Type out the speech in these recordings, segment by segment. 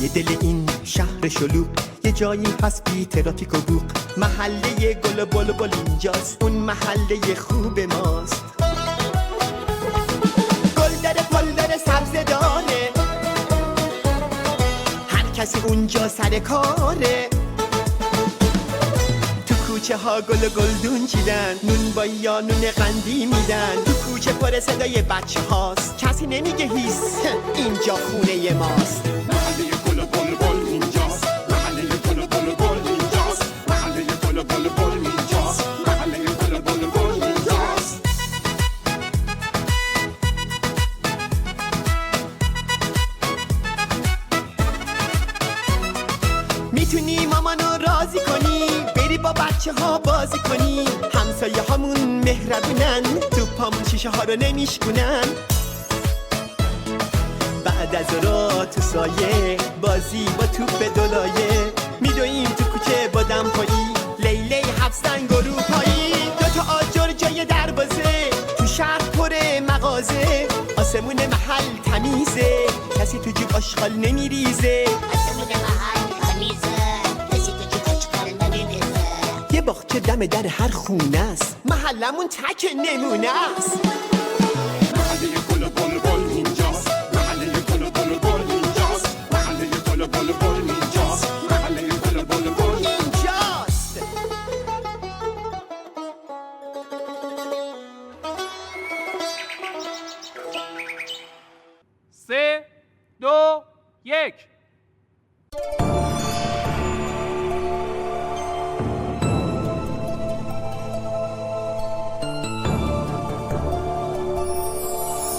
توی دل این شهر شلوغ یه جایی هست بی ترافیک و بوق، محله گل و بلبل اینجاست، اون محله خوب ماست. گل داره پل داره سبز داره، هر کسی اونجا سر کاره. تو کوچه ها گل و گلدون چیدن، نون با یا نون قندی میدن. تو کوچه پر صدای بچه هاست، کسی نمیگه هیس اینجا خونه ماست. محله گل و بلبل اینجاست، محله گل و بلبل اینجاست، محله گل و بلبل اینجاست، محله گل و بلبل اینجاست. میتونی مامانو راضی کنی، بری با بچه ها بازی کنی. همسایه هامون مهربونن، تو پامون شیشه ها رو نمیشکنن. بعد از را تو سایه بازی با توپ دولایه، میدویم تو کوچه با دمپایی، لیلی هفت سنگ و روپایی. دوتا آجر جای دروازه، تو شهر پر مغازه. آسمون محل تمیزه، کسی تو جیب آشغال نمیریزه. آسمون محل تمیزه، کسی تو جیب آشغال نمیریزه. یه باغچه دم در هر خونه است، محلمون تک نمونه است. محله گل و بلبل اینجاست، محله گل و بلبل اینجاست، محله گل و بلبل اینجاست، محله گل و بلبل اینجاست. 3 2 1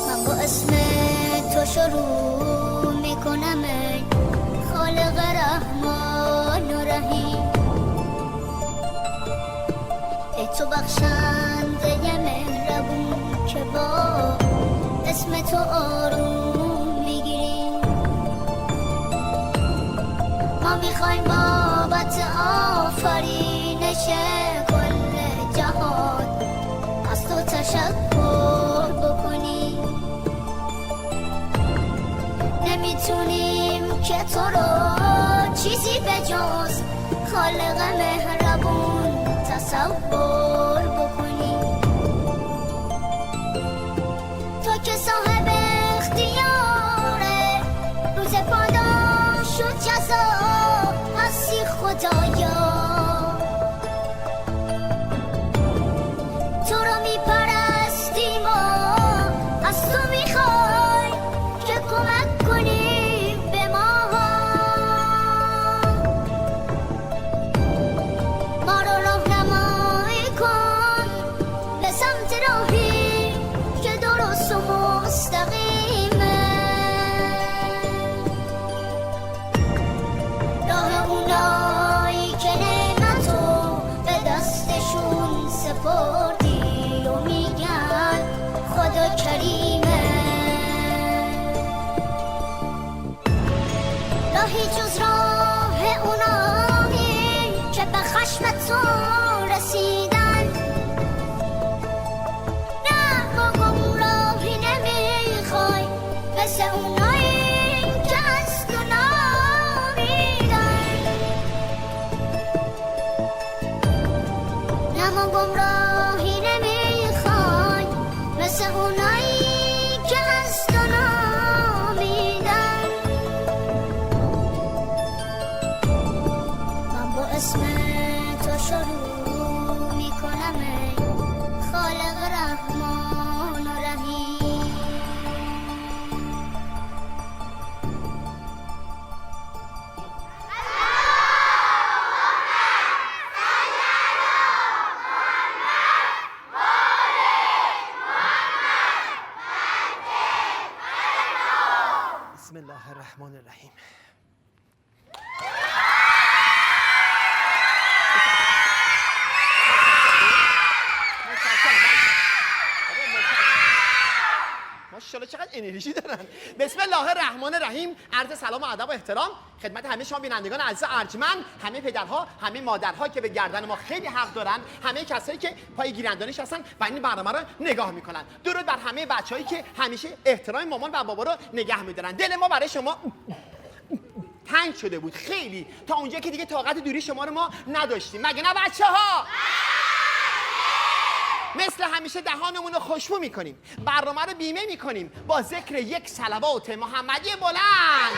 من با اسم تو شروع میکنم ای خالق رحمان و رحیم. ای تو بخشنده مهربون که با اسم تو آروم میگیریم. ما میخوایم بابت آفرینش کل جهان از تو تشکر بکنیم. نمیتونیم که تو رو چیزی به جز خالق مهربون تصور بکنیم. تو که صاحب اختیاره، روز پاداش و جزا هستی خدایا. تو رو میپرستیم و از تو میخوای که کمک کنی به ما. ما رو راهنمایی کن به سمت راهی که درست و مستقیمه. راه اونایی که نعمتو به دستشون سپردی و میگن خدا کریمه. راهی جز راه اونایی که به خشم تو رسیدن. نه ما گمراهی نمیخوای مثل اونایی که از تو نامیدن. نه ما گمراهی نمیخوای مثل اونایی که از تو نامیدن. من با اسم تو شروع میکنم ای خالق رحمان و رحیم. بسم الله الرحمن الرحیم. ماشاءالله چقدر انرژی دارن. بسم الله الرحمن الرحیم. عرض سلام و ادب و احترام خدمت همه شما بینندگان عزیز ارجمند، همه پدرها، همه مادرها که به گردن ما خیلی حق دارن، همه کسایی که پای گیرندانش هستن و این برنامه رو نگاه میکنن. درود بر همه بچه‌هایی که همیشه احترام مامان و بابا رو نگه میدارن. دل ما برای شما تنگ شده بود خیلی، تا اونجا که دیگه طاقت دوری شما رو ما نداشتیم، مگه نه بچه‌ها؟ مثل همیشه دهانمون رو خوشبو میکنیم، برنامه رو بیمه میکنیم با ذکر یک صلوات محمدی بلند.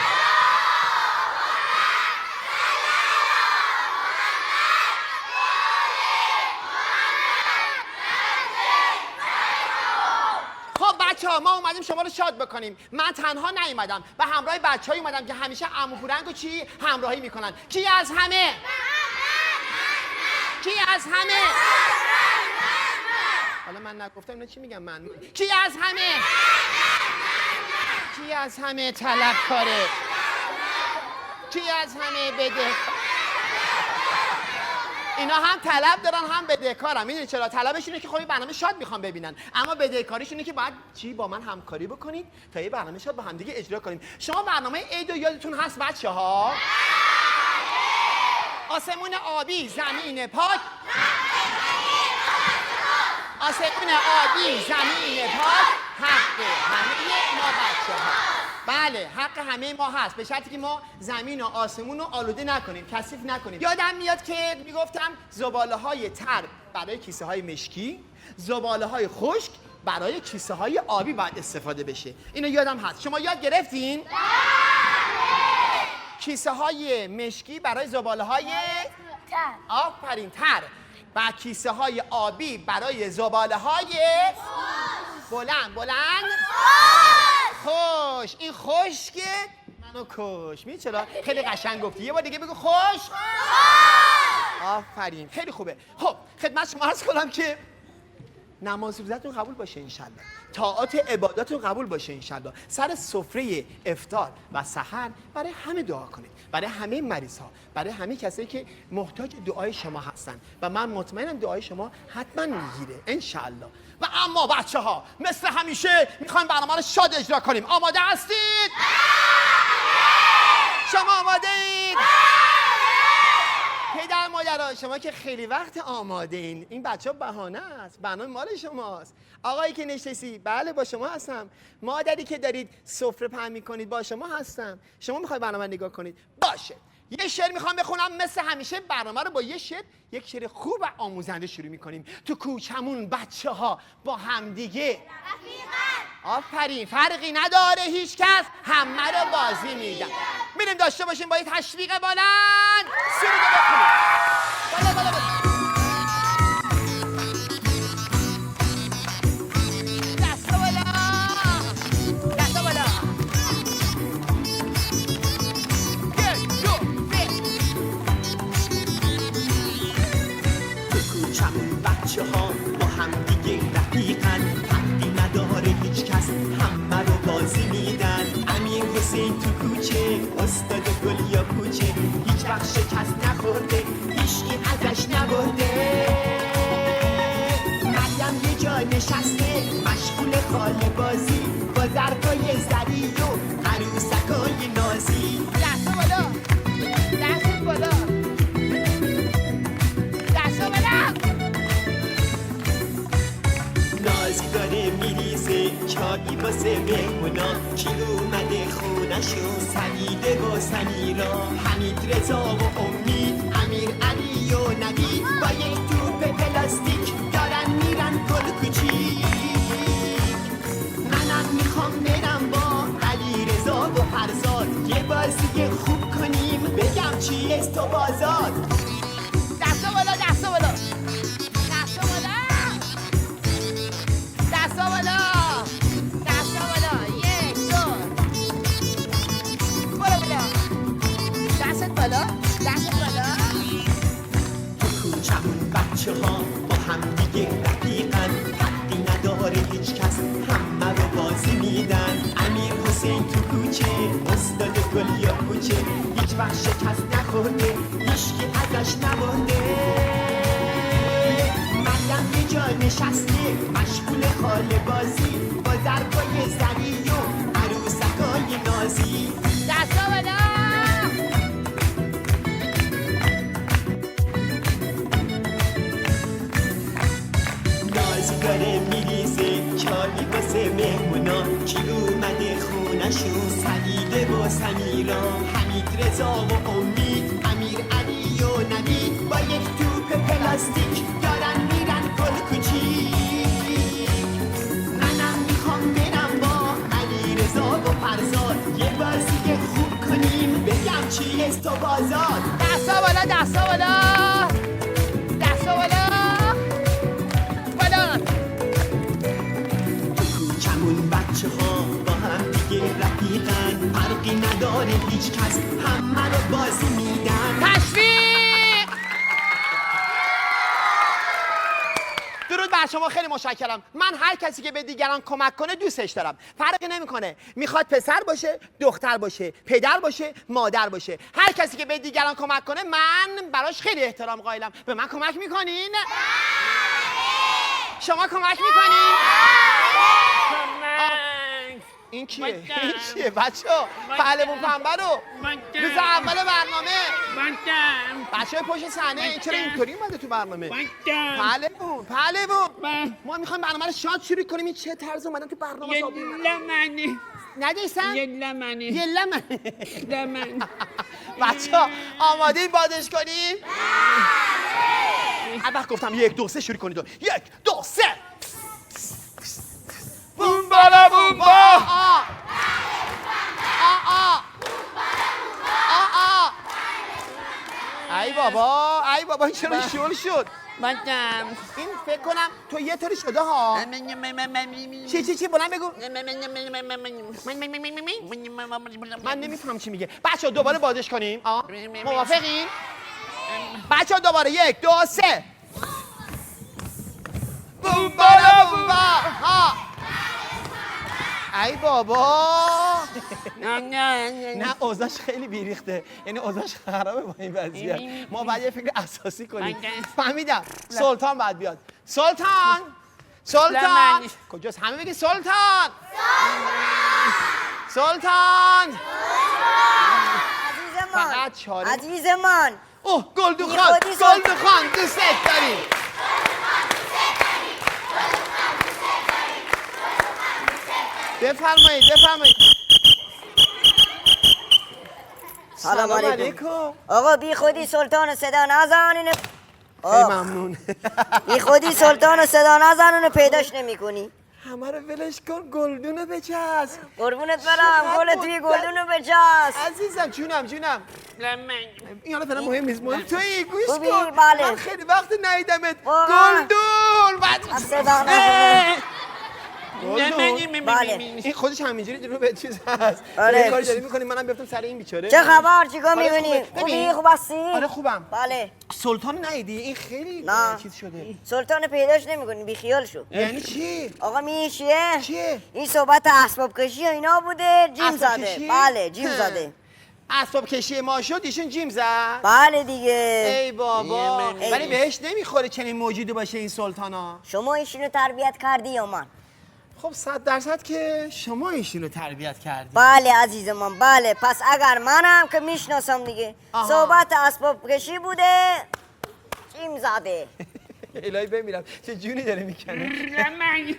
خب بچه‌ها ما اومدیم شما رو شاد بکنیم. من تنها نیومدم، به همراه بچه‌ای اومدم که همیشه عمو پورنگ و چی همراهی میکنن. کی از همه؟ کی از همه؟ حالا من نگفتم اینا چی میگم من؟ کی از همه؟ کی از همه طلبکاره؟ کی از همه بده؟ اینا هم طلب دارن هم بدهکارن. میدونی چرا؟ طلبش اینه که خب این برنامه شاد میخوام ببینن، اما بدهکاریش اینه که باید چی با من همکاری بکنید تا یه برنامه شاد با هم دیگه اجرا کنیم. شما برنامه عید یادتون هست بچه‌ها؟ آسمون آبی، زمین پاک. آسمون آبی، زمین پاک، حق همه ما بچه‌ها. بله حق همه ما هست، به شرطی که ما زمین و آسمون رو آلوده نکنیم، کثیف نکنیم. یادم میاد که میگفتم زباله‌های تر برای کیسه های مشکی، زباله‌های خشک برای کیسه های آبی باید استفاده بشه. اینو یادم هست. شما یاد گرفتین؟ کیسه های مشکی برای زباله‌های تر. آفرین تر و کیسه های آبی برای زباله‌های بلند خوش. این خشکه منو کش. می چرا؟ خیلی قشنگ گفتی. یه بار دیگه بگو خوش. آفرین خیلی خوبه. خب خدمت شما عرض کنم که نماز روزتون قبول باشه انشالله، طاعات عباداتون قبول باشه انشالله. سر سفره افطار و سحر برای همه دعا کنید، برای همه مریض ها، برای همه کسایی که محتاج دعای شما هستن و من مطمئنم دعای شما حتما میگیره انشالله. و اما بچه ها مثل همیشه میخوایم برنامه رو شاد اجرا کنیم. آماده هستید؟ شما آماده اید؟ پدر مادرها شما که خیلی وقت آماده این بچه ها بهانه است، برنامه مال شماست. آقایی که نشستی بله با شما هستم، مادری که دارید سفره پهن میکنید با شما هستم. شما میخواید برنامه نگاه کنید باشه. یه شعر میخوام بخونم، مثل همیشه برنامه رو با یک شعر خوب و آموزنده شروع میکنیم. تو کوچمون بچه ها با همدیگه آفرین فرقی نداره هیچ کس، همه رو بازی میدن. میریم داشته باشیم با یه تشویق بلند سرود رو بخونیم. بالا بالا بالا. دست بالا دست بالا. یک دو سه. تو کوچمون بچه ها با هم دیگه رفیقن، حدی نداره هیچ کس، همه رو بازی میدن. امیر حسین تو کوچه، استاد گل یا کوچه، هیچ وقت شکست نخورده، هیچکی ازش نبرده. مریم یه جا نشسته مشغول خاله بازی، با ظرفای زری و عروسکای نازی. دست بالا دست بالا دست بالا. ناز داره میریزه چایی واسه مهمونا، کی اومده خونشو سعیده و سمیرا، حمید رضا و امید، امیر علی و نوید، با یک توپ پلاستیک دارن میرن گل کوچیک. منم میخوام برم با علی رضا و فرزاد، یه بازی خوب کنیم بگم چی است تو بازاد. دستا بالا دستا بالا دستا بالا دستا بالا دستا بالا. یک دو بالا بالا دست بالا دست بالا. تو کوچمون بچه ها با هم دیگه رفیقن، حدی نداره هیچ کس، همه رو بازی میدن. امیر حسین تو کوچه، استاد گل یا کوچه، هیچ وقت شکست نخورده، هیچکی ازش نبرده. مریم یه جا نشسته مشغول خاله بازی، با ظرفای زری و عروسکای نازی. دستا بالا. ناز داره میریزه چایی واسه مهمونا، کی اومده خونشو سعیده و سمیرا، حمید علی رضا و امید، امیر علی و نوید، با یک توپ پلاستیک دارن میرن گل کوچیک. منم میخوام برم با علی رضا و فرزاد، یه بازی خوب کنیم بگم چی است تو بازار. دستا بالا دستا بالا دستا بالا بالا. کوچمون بچه ها با هم دیگه رفیقن، فرقی نداره هیچ کس همه رو بازی میدن. تشویق. درود بر شما، خیلی متشکرم. من هر کسی که به دیگران کمک کنه دوستش دارم. فرقی نمیکنه میخواد پسر باشه، دختر باشه، پدر باشه، مادر باشه. هر کسی که به دیگران کمک کنه من براش خیلی احترام قائلم. به من کمک میکنین؟ شما کمک میکنین؟ این کیه؟ این چیه بچه‌ها؟ پهلوون پنبه رو روز اول برنامه بچه‌های پشت صحنه این چرا اینطوری اومده تو برنامه؟ پهلوون ما میخوایم برنامه رو شاد شروع کنیم. این چه طرز اومدن تو برنامه؟ یه لمنی ندیستن؟ یه لمنی بچه‌ها آماده این بادش کنیم؟ اول گفتم 1 2 3 شروع کنید. 1 2 3 بوم بالا بوم با. ای بابا ای بابا این چرا شل شد؟ این فکر کنم تو یه طوری شده ها. چی بلند بگو. من نمیفهم چی میگه. بچه‌ها دوباره بازش کنیم. موافقین؟ بچه‌ها دوباره 1 2 3 بوم بالا بوم با. ای بابا نه اوضاعش خیلی بیریخته، یعنی اوضاعش خرابه با این وضعیت. ما باید یه فکر اساسی کنیم. فهمیدم سلطان باید بیاد. سلطان کجاست؟ همه بگی سلطان. فقط چاره عزیزمان اوه گلدو خان دوست داریم. بفرمایید. سلام علیکم. آقا بی خودی سلطان صدا نزنین. ممنون. بی خودی سلطان صدا نزنین پیداش نمی‌کنی. همه رو ولش کن، گلدونو بچسب. قربونت برم، گل توی گلدونو بچسب. عزیزم جونم. این حالا فعلا مهم نیست. مهم تویی گوش خوبی؟ کن. بله. من خیلی وقت ندیدمت. واقعا؟ گلدون. صدا نزنین. بله. این خودش همینجوری رو به چیز هست. آره. یه کاری داری می‌کنی منم بیفتم سر این بیچاره. چه خبر؟ چیکار آره، می‌کنی؟ خوبه. خوبی؟ خوب هستی؟ آره خوبم. بله. سلطان ندیدی؟ این خیلی نه. چیز شده. سلطان پیداش نمی‌کنی، بی خیال شو. یعنی چی؟ آقا میشیه؟ چیه؟ این صحبت اسباب کشی و اینا بوده، جیم اسباب زده. کشی؟ بله، جیم زده. اسباب کشی ما شد ایشون جیم زد. بله دیگه. ای بابا ای. ولی بهش نمیخوره چنین موجودی باشه این سلطانا. شما ایشونو تربیت کردی یا من؟ خب 100% که شما ایشونو تربیت کردی. بله عزیز من، بله. پس اگر منم که میشناسم دیگه. آها. صحبت اسباب کشی بوده، جیم زده. الهی بمیرم چه جونی داره میکنه. لمنی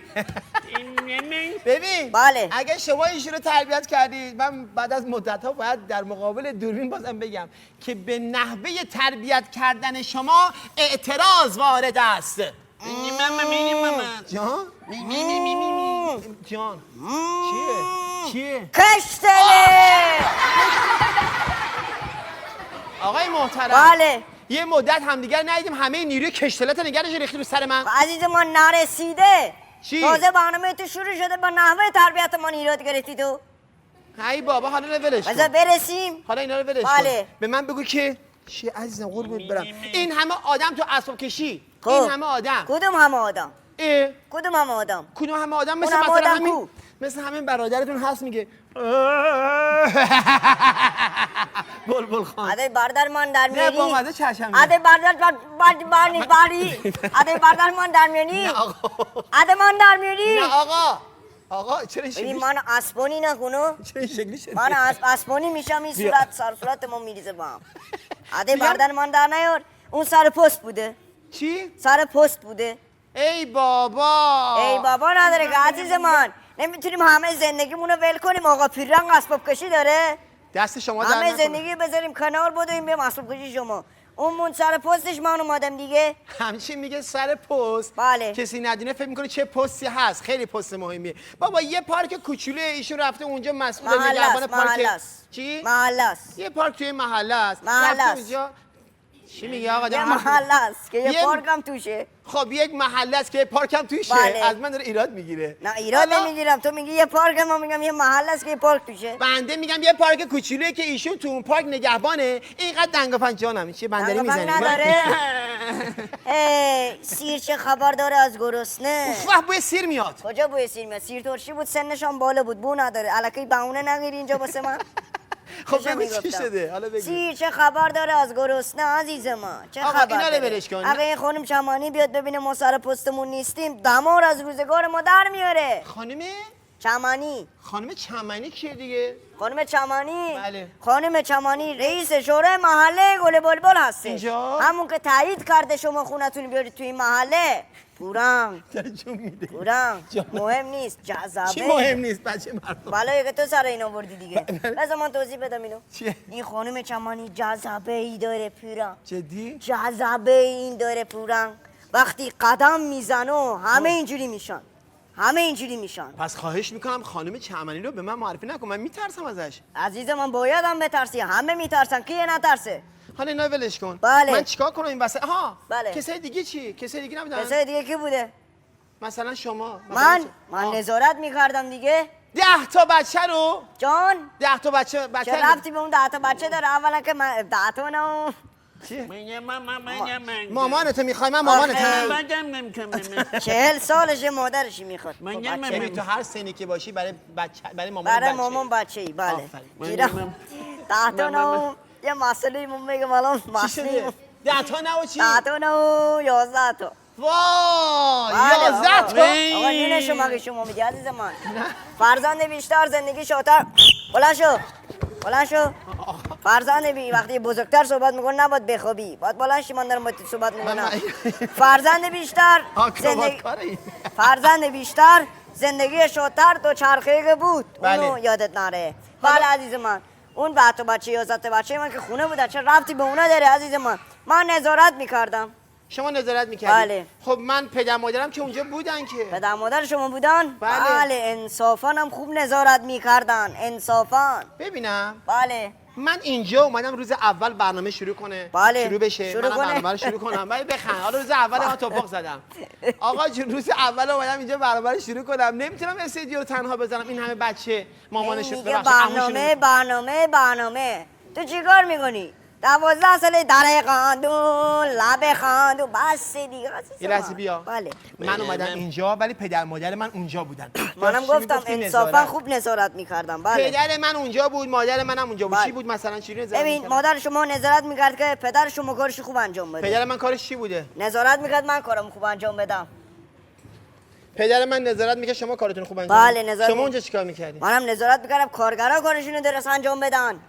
ببین بله. اگه شما ایشونو تربیت کردید من بعد از مدت‌ها باید در مقابل دوربین بازم بگم که به نحوه تربیت کردن شما اعتراض وارد است. جان؟ جان چیه؟ کشتله. آقای محترم بله. یه مدت همدیگر ندیدیم همه نیروی کشتلت نگرش ریختی رو سر من. عزیز من نرسیده. چی؟ تازه برنامه تو شروع شده با نحوه تربیت من ایراد گرفتی تو. ای بابا حالا ولش بذار کن. برسیم. حالا اینا رو ولش بله. کن. به من بگو که چی عزیزم قربونت برم. این همه آدم تو اسباب کشی. خب. این همه آدم. کدوم همه آدم؟ اه. کدوم همه آدم؟ کدوم همه آدم مثل اون همه مثلا آدم کو؟ همین مثل همین برادرتون هست میگه بلبل خان. اده بردار من در نه میاری. با مزه چشم. اده بردار باری. اده بردار من در میاری. نه آقا. اده من در میاری. نه آقا چرا این ببین شکلی من اسبانی نکنو. چرا این شکلی شدی؟ من اسبانی میشم این بیا. صورت سرفلات ما میریزه با هم. اده بردار من در نیار. اون سر پست بوده. چی؟ سر پست بوده. ای بابا ای بابا نداره که عزیز من. نمیتونیم همه زندگیمونو ول کنیم. آقا پیررنگ اسباب کشی داره. دست شما در همه نکنه. زندگی بذاریم کنار بدویم به مسئول کشی شما. اون سر پستش من اومدم دیگه. همچین میگه سر پست. بله. کسی ندونه فکر میکنه چه پستی هست. خیلی پست مهمیه. بابا یه پارک کوچولو ایشون رفته اونجا مسئول نگهبان پارک. محله است. چی؟ محله است. یه پارک توی محله است. محله رفته است. اونجا چی میگه آقا؟ یه دارم حرف محله است که یه یه- پارک هم توشه. خب یک محله است که پارک هم توشه. بله. از من داره ایراد میگیره. نه ایراد حالا نمیگیرم، تو میگی یه پارک، من میگم یه محله است که یه پارک توشه. بنده میگم یه پارک کوچولویی که ایشون تو اون پارک نگهبانه. اینقدر دنگ و پنجانم چیه بندری دنگ و میزنی؟ پنج نداره. سیر چه خبر داره از گرسنه؟ واه بوی سیر میاد. کجا بوی سیر میاد؟ سیر ترشی بود، سنش هم بالا بود، بو نداره. الکی بهونه نگیری اینجا واسه من. خب چه بگو چی میگفتم؟ شده؟ حالا بگو. سیر چه خبر داره از گرسنه عزیز من؟ چه آقا، خبر اینا رو داره؟ ولش کن. اگه این خانم چمانی بیاد ببینه ما سر پستمون نیستیم، دمار از روزگار ما در میاره. چمانی. خانم چمنی کیه دیگه؟ خانم چمانی. بله. خانم چمانی رئیس شورای محله گل بلبل هستش. اینجا؟ همون که تایید کرده شما خونتون بیارید توی این محله. پورنگ جون میده. پورنگ جان. مهم نیست، جذابه. چی مهم نیست بچه مردم؟ بلایی که تو سر این آوردی دیگه. بذار من توضیح بدم اینو. چیه؟ این خانم چمانی جذابه ای داره پورنگ. جدی؟ جذابه این داره پورنگ. وقتی قدم میزنه همه اینجوری میشن. همه اینجوری میشن. پس خواهش میکنم خانم چمنی رو به من معرفی نکن، من میترسم ازش. عزیز من باید هم بترسی، همه میترسن، کی نترسه؟ حالا اینا ولش کن. بله. من چیکار کنم این وسط؟ ها. بله. کسای دیگه چی؟ کسای دیگه نبودن؟ کسای دیگه کی بوده؟ مثلا شما. من نظارت میکردم دیگه. 10 تا بچه رو. جان 10 تا بچه چه ربطی به اون 10 تا بچه داره؟ اولا که من 10 تا نه. چیه؟ من مامانتو میخوای؟ من مامانتم. بدم نمیکنم 40 سالشه مادرشی میخواد. ببین تو هر سنی که باشی برای بچه برای مامان برای بچه. مامان بچه‌ای بله. آفرین. گیرم 10 تا نه یه مسئله من میگم الان چی مسئله شده؟ 10 تا نه و چی؟ 10 تا نه 11 تا. وای بله، 11 آقا. تا. آقا اینه شما که شما میگی عزیز من. فرزند بیشتر زندگی شاتر. بلند شو. فرزند وقتی بزرگتر صحبت میکنه نباید بخوابی. باید بلند شی، من دارم با تو صحبت میکنم. فرزند بیشتر فرزند بیشتر زندگی شاتر تو چرخه بود. بله. اونو یادت نره. بله عزیز من. اون 10 تا بچه 11 تا بچه من که خونه بوده، چه ربطی به اونا داره عزیز من؟ من نظارت میکردم. شما نظارت میکردی؟ بله. خب من پدر مادرم که اونجا بودن که. پدر مادر شما بودن؟ بله. انصافاً هم خوب نظارت میکردن. انصافاً. ببینم بله. من اینجا اومدم روز اول برنامه شروع کنه. بله. شروع بشه. شروع منم کنه. برنامه رو شروع کنم. ولی بخند. حالا روز اول من توپق زدم. آقا جون روز اول اومدم اینجا برنامه رو شروع کنم. نمیتونم استودیو رو تنها بزنم. این همه بچه مامانش میگه برنامه. تو چیکار میکنی؟ 12 ساله دره خاندون لبه خاندون بس دیگه. یه لحظه بیا. بله. من اومدم اینجا ولی پدر مادر من اونجا بودن. منم گفتم انصافا خوب نظارت میکردم. بله. پدر من اونجا بود، مادر منم اونجا بود. بله. چی بود مثلا چی نظارت ببین می‌کرد؟ مادر شما نظارت میکرد که پدر شما کارش خوب انجام بده. پدر من کارش چی بوده؟ نظارت میکرد من کارم خوب انجام بدم. پدر من نظارت میکرد شما کارتون خوب انجام بله، بدید. نظارت شما اونجا چیکار میکردی؟ منم نظارت میکردم کارگرا کارشونو درست انجام بدن.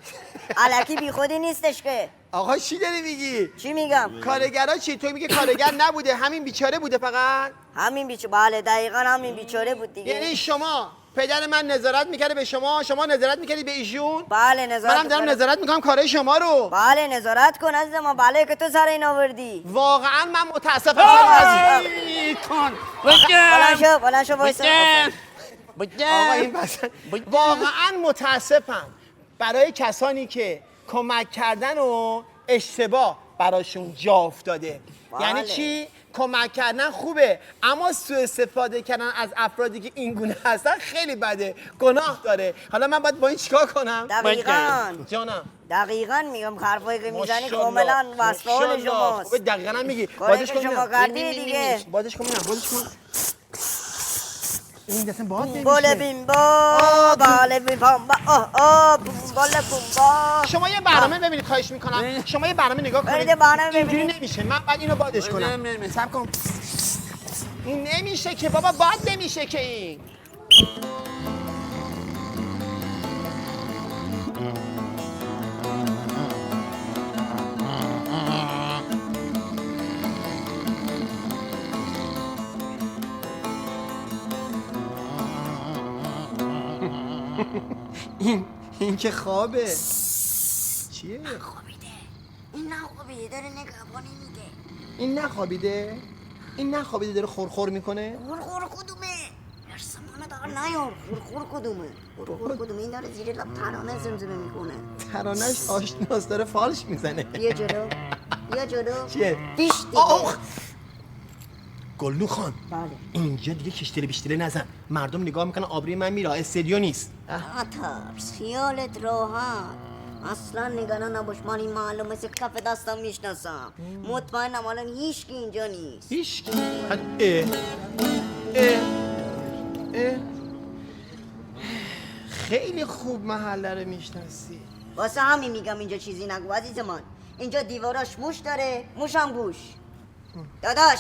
الکی بیخودی نیستش که. آقا چی داری میگی؟ چی میگم؟ کارگرا چی؟ تو میگه کارگر نبوده، همین بیچاره بوده فقط؟ همین بیچاره. بله دقیقاً همین بیچاره بود دیگه. یعنی شما پدر من نظارت میکرده به شما، شما نظارت میکردی به ایشون؟ بله نظارت. منم دارم نظارت میکنم کارهای شما رو. بله نظارت کن عزیز ما. بله که تو سر این آوردی. واقعا من متاسفم عزیز. بلند شو وایسا. آقا این واقعا متاسفم برای کسانی که کمک کردن و اشتباه براشون جا افتاده. بله. یعنی چی؟ کمک کردن خوبه اما سوء استفاده کردن از افرادی که این گونه هستن خیلی بده، گناه داره. حالا من باید با این چیکار کنم؟ دقیقاً. جانم دقیقاً میگم حرفایی که میزنی ماشاءالله. کاملا واسه حال شماست. خوبه دقیقاً هم میگی. کاری که شما کردی دیگه. بازش کن ببینم، بازش کن. این دستم باز نمیشه. بله بیمبا بله بیمبا بله بومبا. شما یه برنامه ببینید خواهش میکنم. شما یه برنامه نگاه کنید. برید برنامه اینجوری ببینید. نمیشه. من بعد اینو بادش کنم. صبر کن. این نمیشه که بابا، باد نمیشه که این. این که خوابه. چیه؟ خوابیده. این نخوابیده داره نگهبانی میگه. این نخوابیده؟ این نخوابیده داره خورخور میکنه؟ خور کدومه؟ ارسمانه دار نیار. خور کدومه؟ خور کدومه؟ این داره زیر لب ترانه زمزمه میکنه. ترانش آشناست، داره فالش میزنه. بیا جلو. چیه؟ پیش دیگه. آخ! گلنو خان، بله. اینجا دیگه کشتیره بیشتیره نزن. مردم نگاه میکنن آبروی من میره، استدیو نیست. نترس، خیالت راحت. اصلا نگران نباش، من این معلومه مثل کف دستم میشناسم. مطمئنم الان هیچکی اینجا نیست. هیچ اه خیلی خوب محله رو میشناسی. واسه همین میگم اینجا چیزی نگو عزیز من. اینجا دیواراش موش داره، موشم گوش. داداش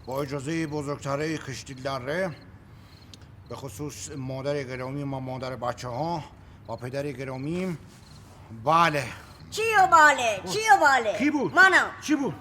با اجازه بزرگتره کشتیلره، به خصوص مادر گرامی و مادر بچه ها و پدر گرامیم. بله. چیو باله؟ کی بود؟ منم. چی بود؟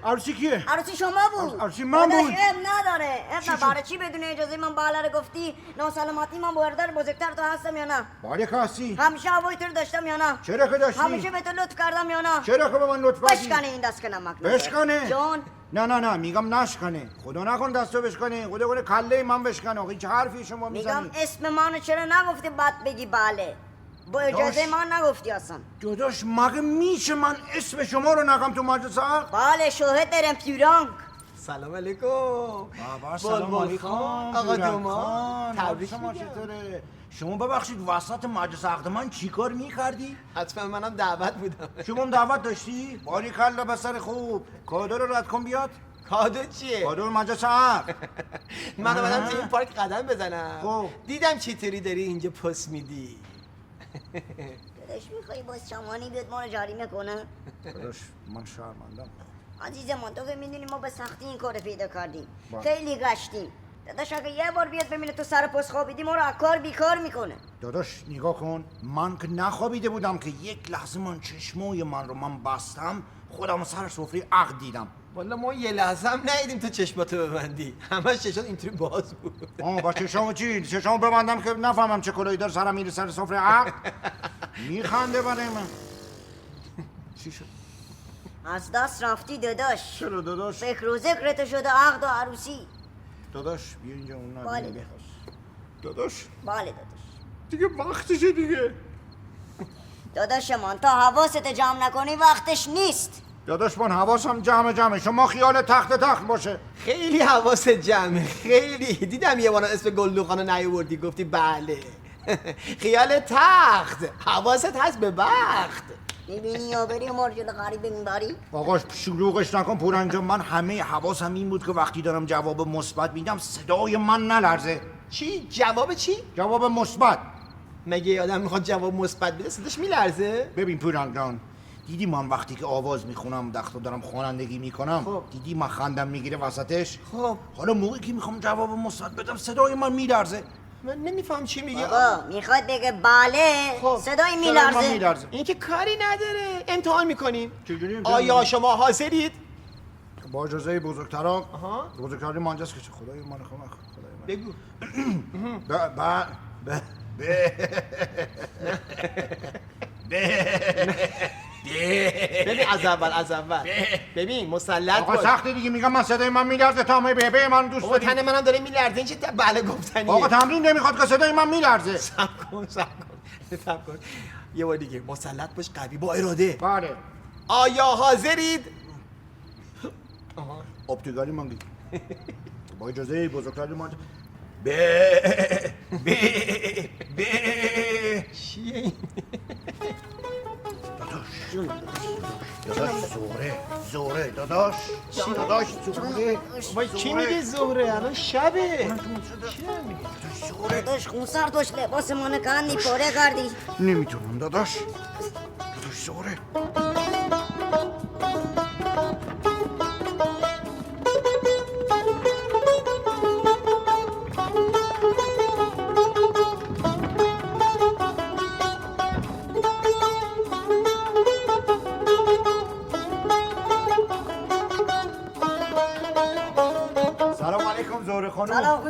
عروسی کیه؟ عروسی شما بود. عروسی من بود. داداش نداره. برای چی بدون اجازه من باله رو گفتی؟ ناسلامتی من برادر بزرگتر تو هستم یا نه؟ بله که هستی. همیشه هوای تو رو داشتم یا نه؟ چرا که داشتی؟ همیشه به تو لطف کردم یا نه؟ چرا که به من لطف کردی؟ بشکنه این دست که نمک نداره. بشکنه؟ جان نه میگم نشکنه. خدا نکن دستو بشکنه. خدا کنه کله من بشکنه. آقا چه حرفی شما میزنی؟ میگم اسم منو چرا نگفتی بعد بگی بله؟ با اجازه من نگفتی اصلا. داداش مگه میشه من اسم شما رو نگم تو مجلس عقد؟ بله شاهد دارم پیورانک. سلام علیکم. بابا سلام علیکم. آقا دوما تبریک شما میگم. چطوره؟ شما ببخشید وسط مجلس عقد من چیکار میکردی؟ حتما منم دعوت بودم. شما هم دعوت داشتی؟ باریکلا بسر خوب. کادو رو رد کن بیاد. کادو چیه؟ کادو مجلس عقد. من اومدم تو این پارک قدم بزنم. خب. دیدم چطوری داری اینجا پست میدی. داداش میخوایی باز شمانی بیاد ما رو جریمه کنه؟ داداش من شرمندم. عزیز من تو که میدونی ما به سختی این کار پیدا کردیم. با. خیلی گشتیم. داداش اگه یه بار بیاد ببینه تو سر پست خوابیدی ما رو از کار بیکار میکنه. داداش نگاه کن، من که نخوابیده بودم که یک لحظه من چشمای من رو بستم، خودم سر سفره عقد دیدم. والا ما یه لحظه هم ندیدیم تو چشماتو ببندی. همش چشات اینطوری باز بود. با چشامو چی؟ چشامو ببندم که نفهمم چه کلاهی داره سرم میره سر سفره عقد. میخنده برای من. چی شد؟ از دست رفتی داداش. چرا داداش؟ فکر و ذکرت شده عقد و عروسی. داداش بیا اینجا اون بله نبینه. داداش. داداش بله داداش. دیگه وقتشه دیگه. داداش من تا حواست جمع نکنی وقتش نیست. داداش من حواسم جمعه. شما خیال تخت باشه. خیلی حواست جمعه. خیلی دیدم یه بار اسم گلدوخانو نیاوردی گفتی بله. خیال تخت. حواست هست به وقت. میبینی یا بری مرجل غریبه میبری؟ آقا شلوغش نکن پورنجا. من همه حواسم این بود که وقتی دارم جواب مثبت میدم صدای من نلرزه. چی؟ جواب چی؟ جواب مثبت. مگه یه آدم میخواد جواب مثبت بده صداش میلرزه؟ ببین پورنجان، دیدی من وقتی که آواز میخونم دختر دارم خوانندگی میکنم، خب. دیدی من خندم میگیره وسطش؟ خب حالا موقعی که میخوام جواب مثبت بدم صدای من میلرزه. من نمیفهم چی میگه. آقا میخواد بگه بله خب. صدای من میلرزه. میلرزه. این که کاری نداره. امتحان میکنیم. چجوری امتحان آیا می‌کنیم؟ شما حاضرید؟ با اجازه بزرگتران. آها. بزرگتران مانجاست که خدای من خدای من. بگو. ببین از اول ببین مسلط آقا باش. سخته دیگه. میگم من صدای من میلرزه تا به من دوست بابا داری. تن منم داره میلرزه. این چه بله گفتنیه؟ آقا تمرین نمیخواد که صدای من میلرزه. صبر کن یه بار دیگه مسلط باش قوی با اراده. بله. آیا حاضرید؟ ابتدایی من گید. با اجازه بزرگتران مانجا. چیه این؟ داداش زوره داداش زوره. وای کی میگه ظهره؟ الان شبه. چی دارم میگه؟ داداش خونسر توش لباس منو کندی پاره کردی. نمیتونم داداش زوره.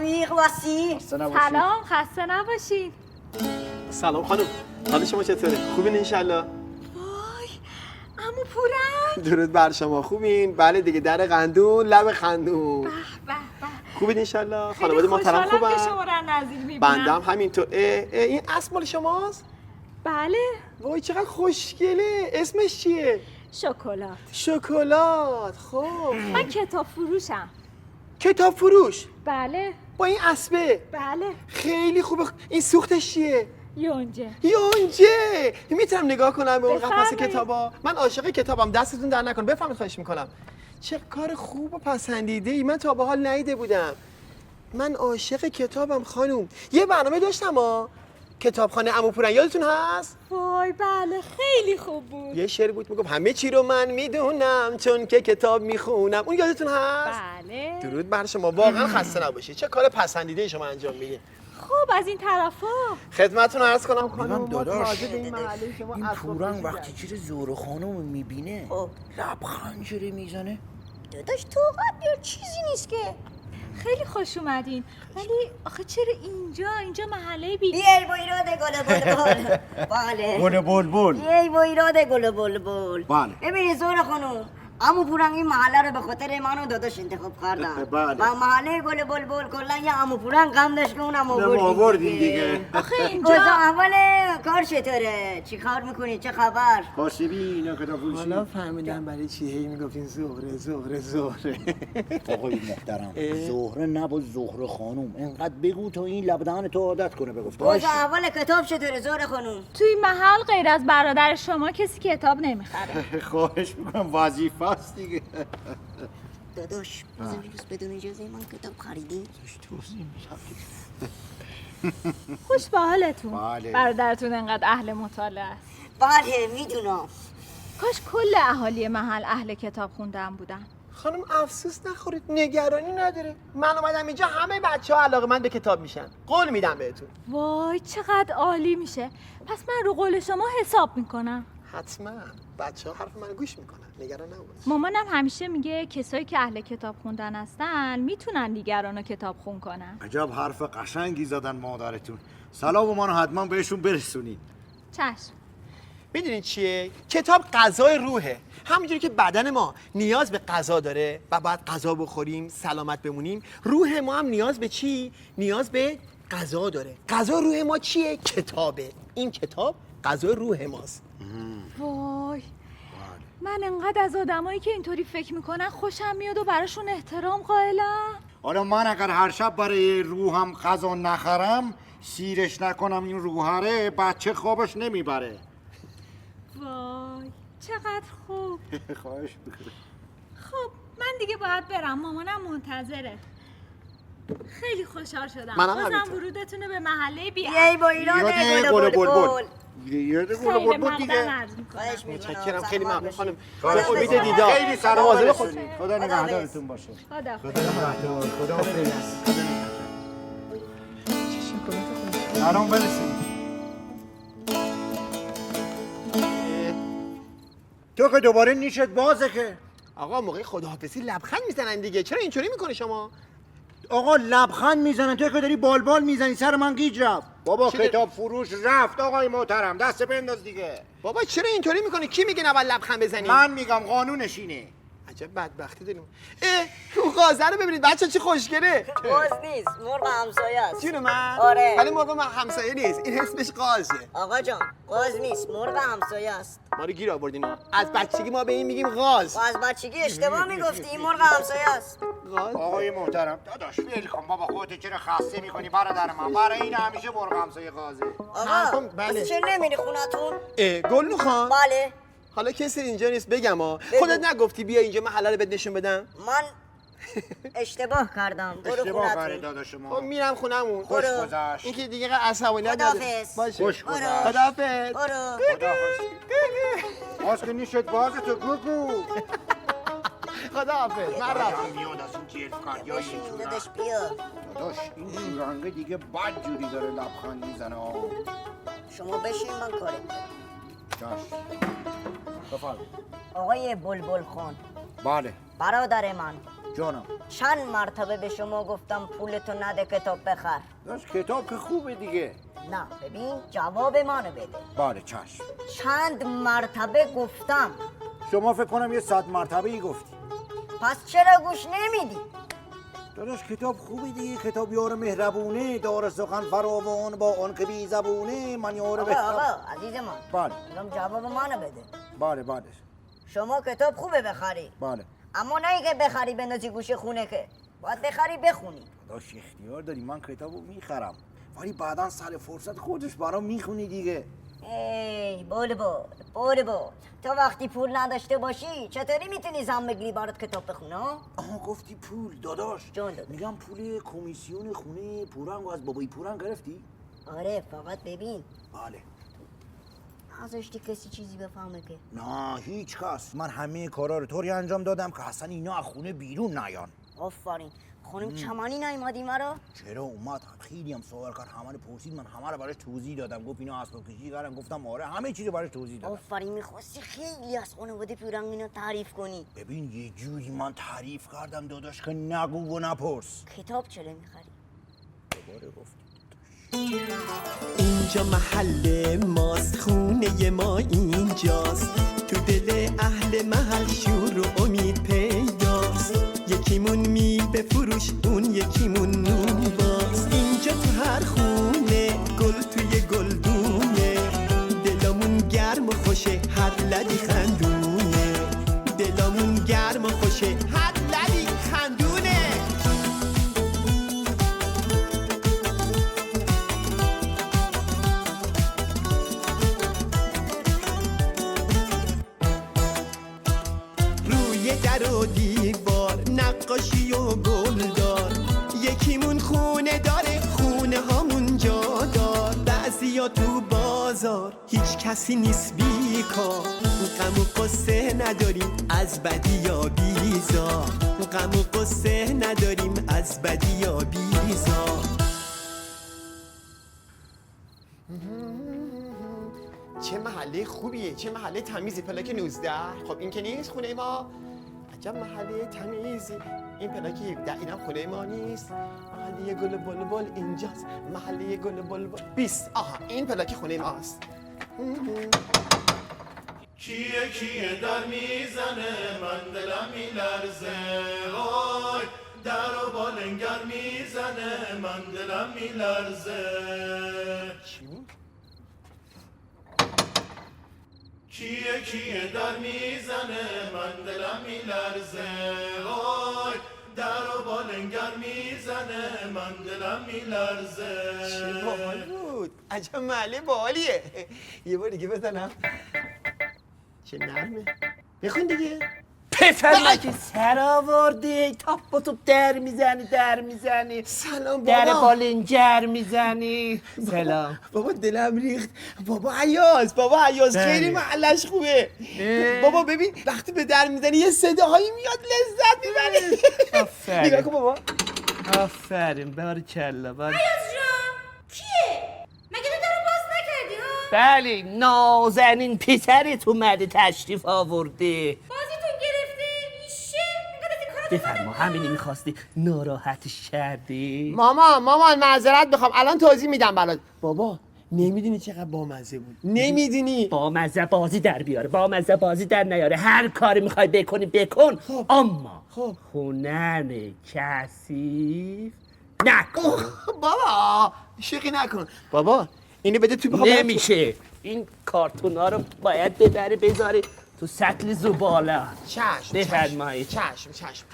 رفیق وسی. سلام، خسته نباشید. سلام خانم، حال شما چطوره؟ خوبین انشالله؟ وای، عمو پورنگ. درود بر شما. خوبین؟ بله دیگه، در قندون لب خندون. به به به. خوبین انشالله؟ خیلی خانواده محترم خوشحالم که خوبن؟ شما را نزدیک می‌بینم. بنده هم همینطور. این اسم مال شماست؟ بله. وای چقدر خوشگله. اسمش چیه؟ شکلات. شکلات. خب من کتاب فروشم. کتاب فروش بله. با این اسبه. بله. خیلی خوبه. این سوختش چیه؟ یونجه. یونجه. میتونم نگاه کنم به اون قفس بفرمایید. کتابا؟ من عاشق کتابم، دستتون در نکنه. بفرمایید خواهش میکنم. چه کار خوب و پسندیده ای. من تا به حال ندیده بودم. من عاشق کتابم خانوم. یه برنامه داشتم کتابخانه عمو پورنگ، یادتون هست؟ وای بله، خیلی خوب بود. یه شعر بود میگفت همه چی رو من میدونم چون که کتاب میخونم. اون یادتون هست؟ بله. درود بر شما. واقعا خسته نباشید. چه کار پسندیده شما انجام میدید. خب از این طرفا. خدمتتون عرض کنم خانم، من ما داداش تازه به این محله شما این اسباب پورنگ بازی وقتی چیز زهره خانم میبینه خب. لبخند چرا میزنه؟ داداش طاقت چیزی نیست که. خیلی خوش اومدین. ولی آخه چرا اینجا محله بی؟ بیای با ایراد گل بلبل. بله. گل بلبل. بیای با ایراد گل بلبل. بله. ببینید زهره خانم، عمو پورنگ این محله رو به خاطر من و داداش انتخاب کردم. بله. و محله گل بلبل کلا یه عمو پورنگ غم داشت که اونم آوردیم دیگه. آخه کجا اینجا اول کار چطوره؟ چی کار میکنی؟ چه خبر؟ کاسبی اینا کتاب فروشی. حالا فهمیدم برای چی هی میگفتین زهره. آقای محترم زهره نبود زهره خانم. اینقدر بگو تا این لبدان تو عادت کنه بگفت. کجا اول کتاب چطوره زهره خانم؟ توی محل غیر از برادر شما کسی کتاب نمیخره. خواهش میکنم وظیفه است دیگه. داداش بازم روز بدون اجازه من کتاب خریدی؟ خوش به حالتون. بله. برادرتون انقدر اهل مطالعه است. بله میدونم. کاش کل اهالی محل اهل کتاب خوندن بودن. خانم افسوس نخورید، نگرانی نداره. من اومدم اینجا همه بچه‌ها علاقه‌مند به کتاب میشن. قول میدم بهتون. وای چقدر عالی میشه. پس من رو قول شما حساب میکنم. حتما بچه‌ها حرف من گوش میکنن. نگران نباش. مامانم همیشه میگه کسایی که اهل کتاب خوندن هستن میتونن دیگران رو کتاب خون کنن. عجب حرف قشنگی زدن مادرتون. سلام منو حتما بهشون برسونید. چشم. میدونید چیه؟ کتاب غذای روحه. همونجوری که بدن ما نیاز به غذا داره و باید غذا بخوریم سلامت بمونیم، روح ما هم نیاز به چی؟ نیاز به غذا داره. غذا روح ما چیه؟ کتابه. این کتاب غذای روح ماست. وای من انقدر از آدمایی که اینطوری فکر میکنن خوشم میاد و براشون احترام قائلم. حالا من اگر هر شب برای روحم غذا نخرم، سیرش نکنم این روحره، بچه خوابش نمیبره. وای چقدر خوب. خواهش میکنم. خب من دیگه باید برم، مامانم منتظره. خیلی خوشحال شدم. منم بازم همینطور. ورودتون رو به محله بی بیای با ایراد گل بلبل. یاد گل خیلی بلبل مقدم دیگه. عرض میکنم. خواهش میکنم. متشکرم، خیلی ممنون خانم. خواهش به امید می‌کنم. دیدار. خیلی سلام مواظب خود. برسونید. خدا نگهدارتون باشه. خدا خدا نگهدار. خدا حافظ. سلام برسید. تو که دوباره نیشت بازه که. آقا موقع خداحافظی لبخند میزنن دیگه. چرا اینطوری میکنه شما؟ آقا لبخند میزنن، تو که داری بالبال میزنی، سر من گیج رفت. بابا چی کتاب فروش رفت آقای محترم، دست بنداز دیگه. بابا چرا اینطوری میکنه؟ کی میگه نباید لبخند بزنی؟ من میگم قانونش اینه. عجب بدبختی داریم. اون قازه رو ببینید بچه چی خوشگله. باز نیست، مرغ همسایه است. جون من؟ آره. ولی مرغ من همسایه نیست. این اسمش قازه. آقا جان باز نیست، مرغ همسایه است. ما رو گیر آوردین. از بچگی ما به این میگیم قاز. و از بچگی اشتباه میگفتی، این مرغ همسایه است. قاز. آقای محترم داداش ول کن بابا، خودت چرا خسته میکنی برادر من؟ برای این همیشه مرغ همسایه قاضی. آقا حرفم بله. چه نمیری خونتون؟ گلنو خان. بله. حالا کسی اینجا نیست بگم خودت نگفتی بیا اینجا محله رو بهت نشون بدم؟ من اشتباه کردم. برو اشتباه کردی خونتون. داداش خب ما. میرم خونمون. خوش برو. گذشت. این که دیگه عصبانی نداره. خداحافظ. باشه. خوش برو. گذشت. خداحافظ. برو. خداحافظ. باز که نیشت بازه تو گوگو. خداحافظ. من رفتم. میاد از این جلف کردی های بشین این داداش بیا. داداش این رنگ دیگه بد جوری داره لبخند میزنه. شما بشین من کاری چشم. بفرمایید. آقای بلبل خان، بله. برادر من، جانم. چند مرتبه به شما گفتم پولتو نده کتاب بخر؟ داشت کتاب که خوبه دیگه. نه ببین جواب منو بده. بله چشم. چند مرتبه گفتم؟ شما فکر کنم یه 100 مرتبه ای گفتی. پس چرا گوش نمیدی؟ داداش کتاب خوبی دیگه، کتاب یار مهربونه، دار سخن فراوان با آن که بی زبونه، من یار آقا عزیز من. بله. میگم جواب منو بده. بله. شما کتاب خوبه بخری. بله. اما نه که بخری بندازی گوشه خونه که. باید بخری بخونی. داداش اختیار داری، من کتابو میخرم. ولی بعداً سر فرصت خودش برام میخونی دیگه. ای بول تو وقتی پول نداشته باشی چطوری میتونی زن بگیری برات کتاب بخونه؟ آها گفتی پول داداش. جان داداش. میگم پول کمیسیون خونه پورنگو از بابای پورنگ گرفتی؟ آره فقط ببین بله. نذاشتی کسی چیزی بفهمه که. نه هیچ کس. من همه کارا رو طوری انجام دادم که اصلا اینا از خونه بیرون نیان. آفرین. خانم چمنی نیومدی مرا؟ چرا اومد؟ خیلی هم سوال کرد، همه رو پرسید، من همه رو براش توضیح دادم. گفت اینا اسباب کشی کردن، گفتم آره، همه چیزو براش توضیح دادم. آفرین. میخواستی خیلی از خانواده پورنگ اینو تعریف کنی. ببین یه جوری من تعریف کردم داداش که نگو و نپرس. کتاب چرا میخری؟ دوباره گفتی. اینجا محل ماست، خونه ما اینجاست، تو دل اهل محل شور و امید پیداست. یکیمون میل به فروش، اون یکیمون نون باز. اینجا تو هر خونه گل توی گلدونه، دلامون گرم و خوشه، هر لبی خندونه. دلامون گرم و خوشه، هر لبی خندونه. روی در و دیوار نقاشی و گلدار، یکیمون خونه داره، خونه هامون جادار. بعضیا تو بازار هیچ کسی نیست بیکار، غم و قصه نداریم از بدی یا بیزار، غم و قصه نداریم از بدی یا بیزار. چه محله خوبیه، چه محله تمیزی. پلاک 19. خب این که نیست خونه ما. عجب محله تمیزی. این پلاک 17 اینم خونه ما نیست. محله گل بلبل اینجاست، محله گل بلبل 20. آها این پلاک خونه ماست. کیه در میزنه، من دلم میلرزه. وای در و بالنگر میزنه، من دلم میلرزه. کیه در میزنه، من دلم میلرزه. وای در و بالنگر میزنه، من دلم میلرزه. چه باحال بود. عجب محله باحالیه. یه بار دیگه بزنم. چه نرمه. بخون دیگه. پسر که سر آورده تاپ و توپ در میزنی سلام در بابا. بالنجر میزنی. سلام بابا دلم ریخت. بابا عیاز خیلی محلش خوبه. بابا ببین وقتی به در میزنی یه صداهایی میاد، لذت میبری. آفرین. نگاه کن بابا. آفرین بارکلا. عیاز جان کیه؟ مگه تو درو باز نکردی ها؟ بله نازنین پسرت اومده تشریف آورده. بازیتون گرفته؟ میشه؟ اینقدر از این کارا بفرما همینی میخواستی، ناراحتش کردی؟ مامان معذرت میخوام، الان توضیح میدم برات. بابا نمیدونی چقدر بامزه بود. نمیدونی. با مزه بازی در بیاره، با مزه بازی در نیاره. هر کاری میخوای بکنی بکن. اما خونن کثیف نکن. بابا شوخی نکن. بابا اینو بده تو. نمیشه. این کارتونا رو باید ببری بذاری تو سطل زباله. چشم بفرمایید. چشم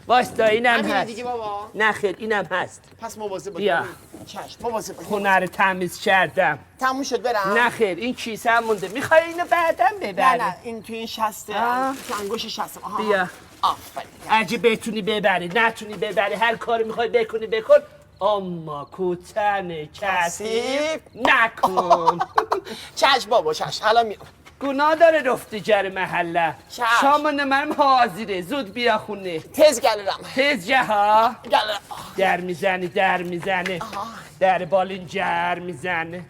واستا اینم همینه هست. دیگه بابا. نه خیر اینم هست. پس مواظب باش. بیا. چشم مواظب باش. خونه رو تمیز کردم. تموم شد برم. نه خیر این کیسه هم مونده. میخوای اینو بعدم ببری؟ نه این تو این شسته. آه. تو انگوش شسته. بیا. آفرین. اگه بتونی ببری نتونی ببری هر کاری میخوای بکنی بکن، اما کوتن کثیف نکن. چشم بابا چشم. الان میام. گناه داره رفتی جر محله. چشم. شامان منم حاضره. زود بیا خونه. تز گلرم. تز جها. گلرم. در میزنه. در بالینجر میزنه.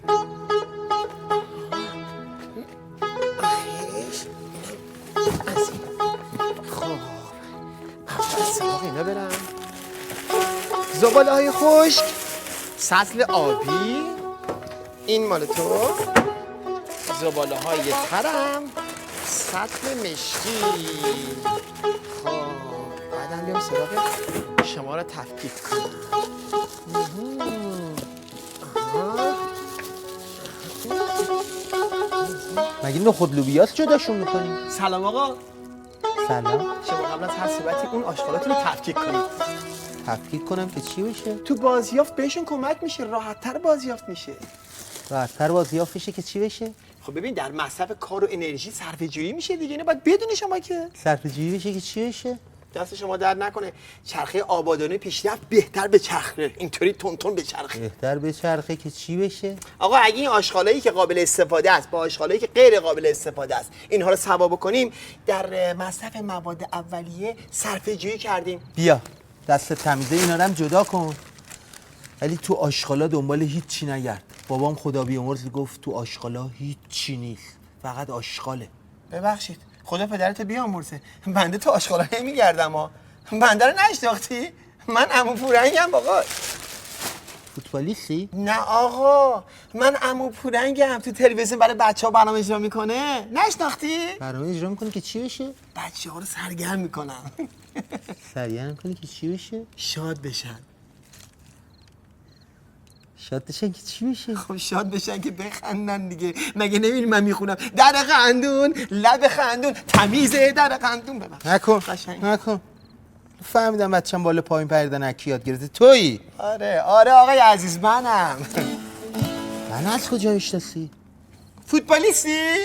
خب اول سراغ اینا برم. زباله‌های خشک، سطل آبی، این مال تو، زباله‌های ترم، سطل مشکی. خب بعدم بیام سراغ شما رو تفکیک کنم. مگه نخود لوبیاس جداشون میکنی؟ سلام آقا. سلام. شما قبل از هر صحبتی اون آشغالاتون رو تفکیک کنید. تفکیک کنم که چی بشه؟ تو بازیافت بهشون کمک میشه، راحت‌تر بازیافت میشه. راحت‌تر بازیافت بشه که چی بشه؟ خب ببین در مصرف کار و انرژی صرفه‌جویی میشه دیگه، اینو باید بدونی شما که. صرفه‌جویی بشه که چی بشه؟ دست شما درد نکنه، چرخه آبادانی پیشرفت بهتر به چرخه، اینطوری تون به چرخه. بهتر به چرخه که چی بشه؟ آقا اگه این آشغالایی که قابل استفاده است با آشغالایی که غیر قابل استفاده است اینها رو سوا بکنیم، در مصرف مواد اولیه صرفه‌جویی کردیم. بیا دست تمیزه اینا رو هم جدا کن. ولی تو آشغالا دنبال هیچی نگرد. بابام خدا بیامرز گفت تو آشغالا هیچی نیست، فقط آشغاله. ببخشید خدا پدرت بیامرزه، بنده تو آشغالا نمیگردم ها. بنده رو نشناختی؟ من عمو پورنگم آقا. فوتبالیستی؟ نه آقا، من عمو پورنگم، تو تلویزیون برای بچه‌ها برنامه اجرا میکنه. نشناختی؟ برنامه اجرا میکنه که چی بشه؟ بچه‌ها رو سرگرم میکنم. سرگرم کنه که چی بشه؟ شاد بشن. شاد بشن که چی بشه؟ خب شاد بشن که بخندن دیگه. مگه نمی‌بینی من میخونم در خندون لب خندون تمیزه در خندون. ببخش نکن قشنگ. نکن. فهمیدم بچه‌م بالا پایین پریدن اکی یاد گرفته. تویی؟ آره آقای عزیز منم. من از کجا میشناسی؟ فوتبالیستی؟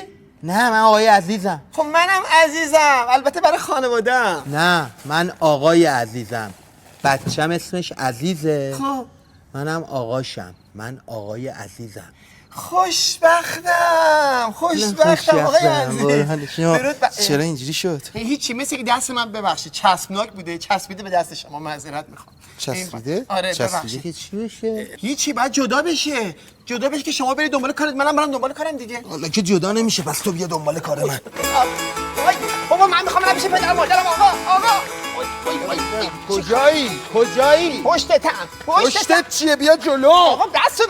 نه من آقای عزیزم. خب منم عزیزم، البته برای خانواده‌ام. نه من آقای عزیزم. بچم اسمش عزیزه. خب منم آقاشم. من آقای عزیزم. خوشبختم آقای عزیز. چرا اینجوری شد؟ هیچی، مثل که دست من ببخشید چسبناک بوده، چسبیده به دست شما، معذرت میخوام. چسبیده؟ آره چسبیده ببخشید. که چی بشه؟ هیچی، باید جدا بشه که شما برید دنبال کارت، منم برم دنبال کارم دیگه. حالا که جدا نمیشه، پس تو بیا دنبال کار من. آی بابا من میخوام برم پیش پدر مادرم. آقا کجایی؟ پشتت چیه؟ بیا جلو. آقا دستو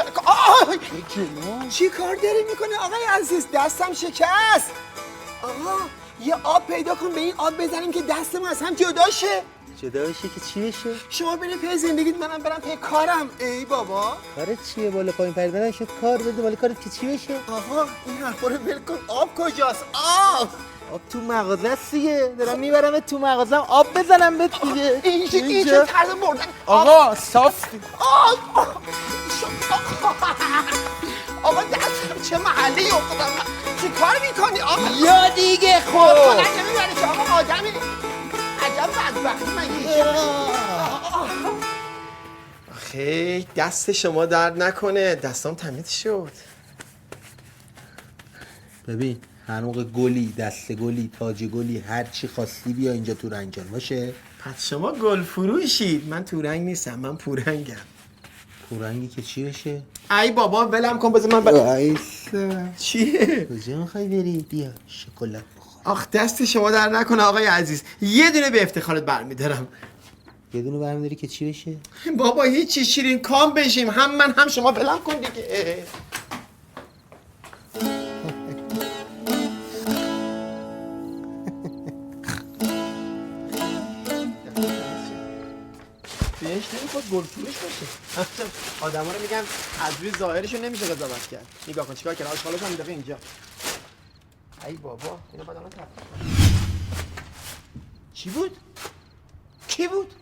چی کار داری میکنه آقای عزیز؟ دستم شکست. آقا یه آب پیدا کن به این آب بزنیم که دستم از هم جدا شه. جدا بشه که چی بشه؟ شما برید پی زندگیت، منم برم پی کارم. ای بابا کارت چیه؟ بالا پایین پریدن شد کار بده. ولی کارت که چی بشه؟ آقا این حرفا رو ول کن. آب کجاست؟ آب تو مغازه است دیگه. دارم میبرم تو مغازم آب بزنم بهت دیگه. اینجا طرز مردن. آقا صاف. آقا دستم چه محلی افتادم. چی کار میکنی آقا؟ یا دیگه خب نمیبری که آقا آدمی عجب بدبختی مگه. آخه دست شما درد نکنه، دستام تمیز شد. ببین هر موقع گلی، دست گلی، تاج گلی، هر چی خواستی بیا اینجا تو رنجان باشه. پس شما گل فروشید. من تورنگ نیستم، من پورنگم. پورنگی که چی بشه؟ ای بابا ولم کن، بذار من ایسا چیه؟ کجا میخوای بری؟ بیا شکلات بخور. آخ دست شما در نکنه آقای عزیز، یه دونه به افتخارت برمیدارم. یه دونه برمیداری که چی بشه؟ بابا هیچی، شیرین کام بشیم، هم من هم شما. ولم کن دیگه. بهش نمیخواد گل فروش باشه. آدما رو میگن از روی ظاهرشون نمیشه قضاوت کرد. نگاه کن چیکار کردن، آشغالش هم دقیقه اینجا. ای بابا اینو بعد الان چی بود؟ کی بود؟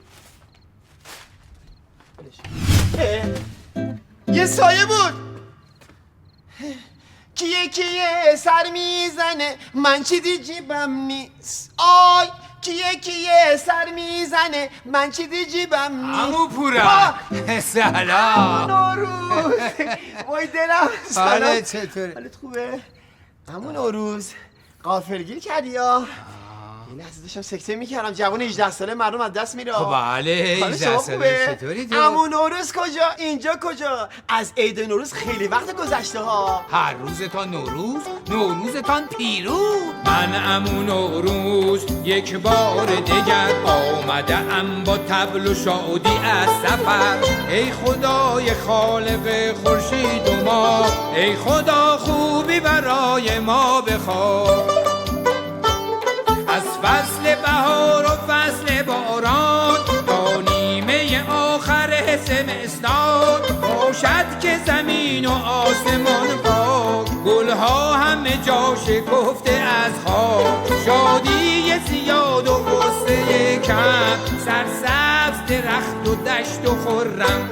یه سایه بود. کیه سر میزنه من چیزی جیبم نیست. آی کیه سر میزنه من چیزی جیبم نیست. عمو پورا سلام. نوروز وای دلم. حالت چطوره؟ حالت خوبه؟ عمو نوروز غافلگیر کردی یا؟ این لحظه داشتم سکته میکردم. جوان 18 ساله مردم از دست میره. خب بله، حال 18 شما ساله. خوبه؟ چطوری تو؟ عمو نوروز کجا؟ اینجا کجا؟ از عید نوروز خیلی وقت گذشته ها. هر روزتان نوروز، نوروزتان پیروز. من عمو نوروز یک بار دیگر آمده ام با طبل و شادی از سفر. ای خدای خالق خورشید و ماه، ای خدا خوبی برای ما بخواه. از فصل بهار و فصل باران تا نیمه آخر زمستان، باشد که زمین و آسمان پاک، گلها همه جا شکفته از خاک. شادی زیاد و غصه کم، سرسبز درخت و دشت و خرم،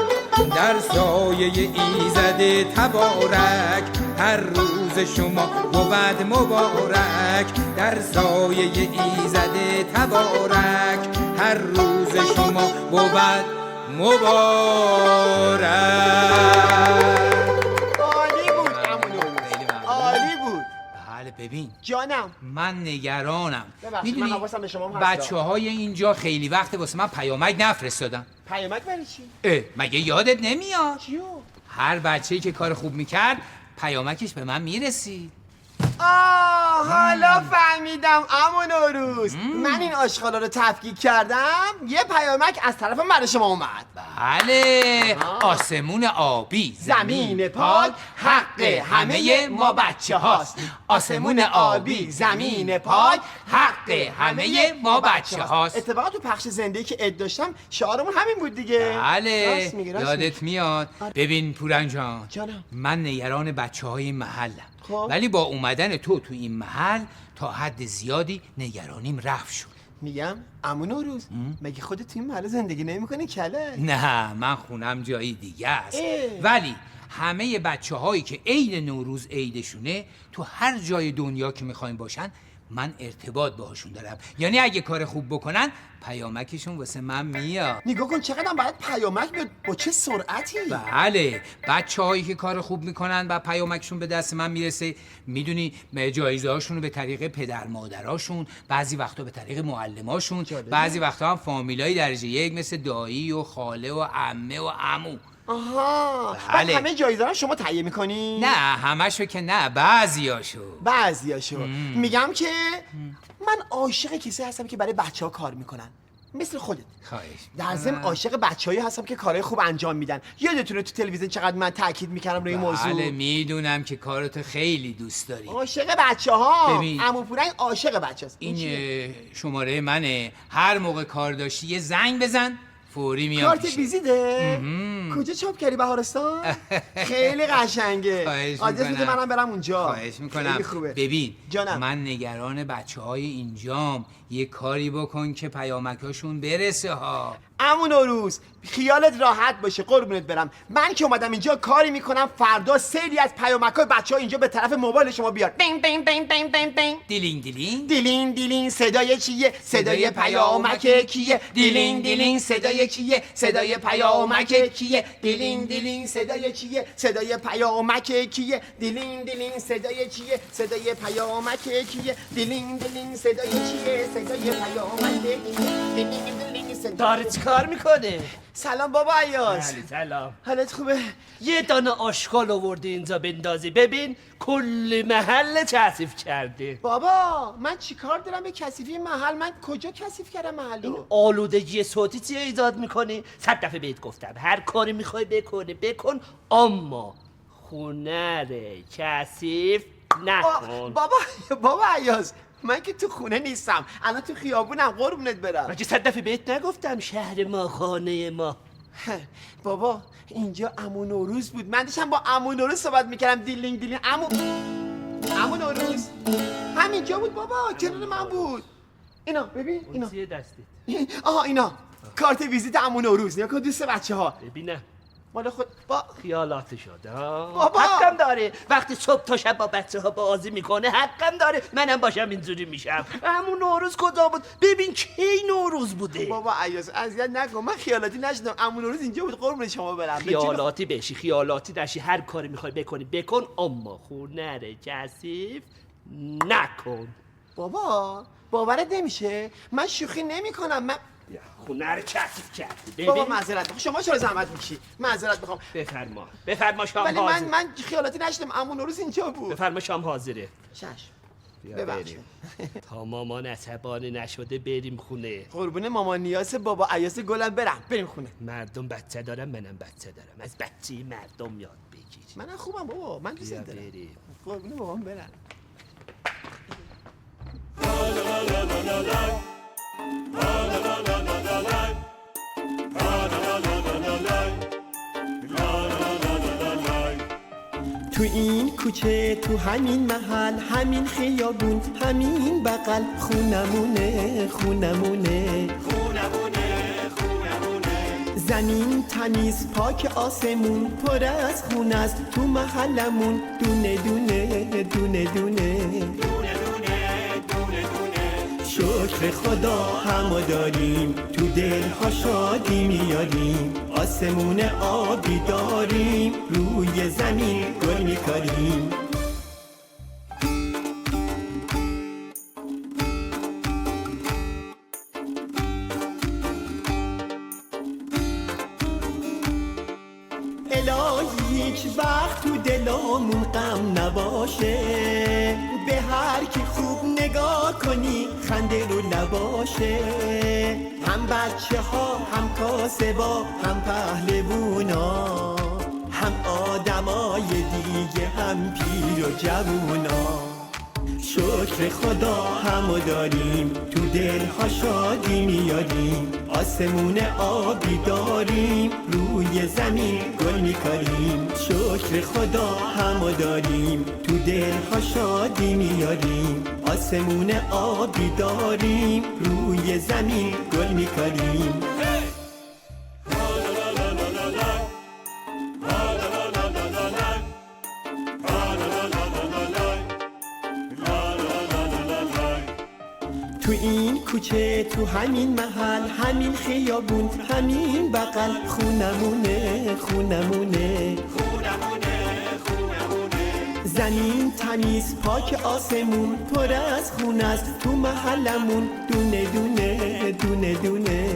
در سایه ایزد تبارک هر روز شما بود مبارک. در سایه ایزد تبارک هر روز شما بود مبارک. عالی بود عمو نوروز، عالی بود. بله ببین جانم من نگرانم. ببخشید، من حواسم به شما هم هست. بچه‌های اینجا خیلی وقت واسه من پیامک نفرستادن. پیامک برای چی؟ مگه یادت نمیاد؟ چیو؟ هر بچه‌ای که کار خوب میکرد پیامکش به من میرسید. حالا فهمیدم عمو نوروز. من این آشغالا رو تفکیک کردم، یه پیامک از طرفم برای شما اومد. بله، آسمون آبی زمین پاک حق همه ما بچه هاست. آسمون آبی زمین پاک حق همه ما بچه هاست. اتفاقا تو پخش زنده که اد داشتم شعارمون همین بود دیگه. بله، راست میگی، راست یادت میاد. ببین پورن جان، جانم. من نگران بچه‌های این محلم. خب. ولی با اومدن تو این محل تا حد زیادی نگرانیم رفع شد. میگم عمو نوروز، مگه خودت تو این محله زندگی نمی‌کنی کله؟ نه، من خونم جایی دیگه است. ولی همه بچه‌هایی که عید نوروز عیدشونه تو هر جای دنیا که میخوایم باشن من ارتباط باهاشون دارم. یعنی اگه کار خوب بکنن پیامکشون واسه من میاد. نگاه کن چقدر باید پیامک بیاد، با چه سرعتی. بله، بچه‌هایی که کار خوب میکنن و پیامکشون به دست من میرسه، میدونی جایزه هاشون رو به طریق پدر مادراشون، بعضی وقتا به طریق معلماشون، بعضی وقتا هم فامیلای درجه یک مثل دایی و خاله و عمه و عمو. آها، بله. بعد همه جایزه رو شما تهیه میکنی؟ نه همشو که نه، بعضیاشو. میگم که من عاشق کسی هستم که برای بچه ها کار میکنن، مثل خودت. خواهش در ضمن عاشق بچه‌هایی هستم که کارهای خوب انجام میدن. یادتونه تو تلویزیون چقدر من تاکید میکردم روی این موضوع؟ بله میدونم که کارتو خیلی دوست داری. عاشق بچه‌ها. ببین. عمو پورنگ عاشق بچه‌ست. این شماره منه، هر موقع کار داشتی یه زنگ بزن فوری میام. کارت پیشت. ویزیته؟ کجا چاپ کردی بهارستان؟ خیلی قشنگه. خواهش آدرس میکنم. بده منم برم اونجا. خواهش میکنم. خیلی خوبه. ببین جانم. من نگران بچه‌های اینجام، یه کاری بکن که پیامکاشون برسه ها. عمو نوروز خیالت راحت باشه، قربونت برم. من که اومدم اینجا کاری میکنم فردا سری از پیامک‌های بچه‌ها اینجا به طرف موبایل شما بیاد. دین دین دین دین دین دین. دیلینگ دیلینگ دیلین دیلین صدای چیه؟ صدای پیامک کیه؟ دیلین دیلین صدای کیه؟ صدای پیامک کیه؟ دیلین دیلین صدای چیه؟ صدای پیامک کیه؟ دیلین دیلین صدای چیه؟ صدای پیامک کیه؟ دیلین دیلین صدای چیه؟ صدای پیامک کیه؟ دیلین دیلین صدای. داره چی کار میکنه؟ سلام بابا عیاز. بله سلام. حالت خوبه؟ یه دانه آشغال آورده اینجا بندازی، ببین کل محل کثیف کرده. بابا من چیکار دارم به کثیفی محل؟ من کجا کثیف کردم محلو؟ آلودگی صوتی چیه ایجاد میکنی؟ 100 دفعه بهت گفتم هر کاری میخوای بکن، اما خونه رو کثیف نکن. بابا عیاز، من که تو خونه نیستم، الان تو خیابونم، قربونت برم. مگه 100 دفعه بهت نگفتم شهر ما خانه ما؟ بابا اینجا عمو نوروز بود، من داشتم با عمو نوروز صحبت میکردم. دیلینگ دیلینگ. عمو نوروز همینجا بود بابا، کنار من بود. اینا ببین، اینا چیه دستت؟ آها اینا کارت ویزیت عمو نوروز. نیا که دوست بچه‌ها. ببینم مال خود با خیالات شده بابا. حقم داره وقتی صبح تا شب با بچه ها بازی میکنه، حقم داره منم باشم اینجوری میشم. همون نوروز کجا بود؟ ببین کی نوروز بوده. بابا عیاز اذیت نکن، من خیالاتی نشدم. عمو نوروز اینجا بود، قربون شما برم. خیالاتی بشی خیالاتی نشی، هر کاری میخوای بکنی بکن، اما خونه رو کثیف نکن. بابا باورت نمیشه من شوخی نمیکنم. من خونه رو کثیف کردی. بابا معذرت میخوام. شما چرا زحمت میکشی؟ معذرت میخوام. بفرما شام ولی حاضر. من خیالاتی نشدم. عمو نوروز اینجا بود. بفرما شام حاضره. چشم. بیا ببخشید. تا مامان عصبانی نشده بریم خونه. قربون مامان نیاز بابا عیاس گلم بریم خونه. مردم بچه دارم، منم بچه دارم. از بچه مردم یاد بگیر. منم خوبم بابا. من دوست بیا دارم. بریم. قربون بابام برم. تو این کوچه تو همین محل همین خیابون همین بغل خونمونه خونمونه زمین تمیز پاک آسمون پر از خون است تو محلمون دونه دونه دونه دونه شکر خدا همو داریم تو دلها شادی میاریم آسمون آبی داریم روی زمین گل میکاریم الهی هیچ وقت تو دلامون غم نباشه به هر کی خوب نگاه کنی خنده رو لباشه هم بچه ها هم کاسبا هم پهلوونا هم آدمای دیگه هم پیر و جوونا شکر خدا همو داریم تو دلها شادی میاریم آسمون آبی داریم روی زمین گل میکاریم شکر خدا همو داریم تو دلها شادی میاریم آسمون آبی داریم روی زمین گل میکاریم تو این کوچه تو همین محل همین خیابون همین بغل خونمونه خونمونه زمین تمیز پاک آسمون پر از خون است تو محلمون دونه دونه دونه دونه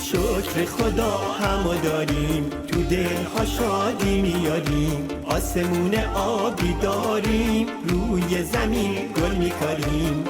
شکر خدا همو داریم تو دلها شادی میاریم آسمون آبی داریم روی زمین گل میکاریم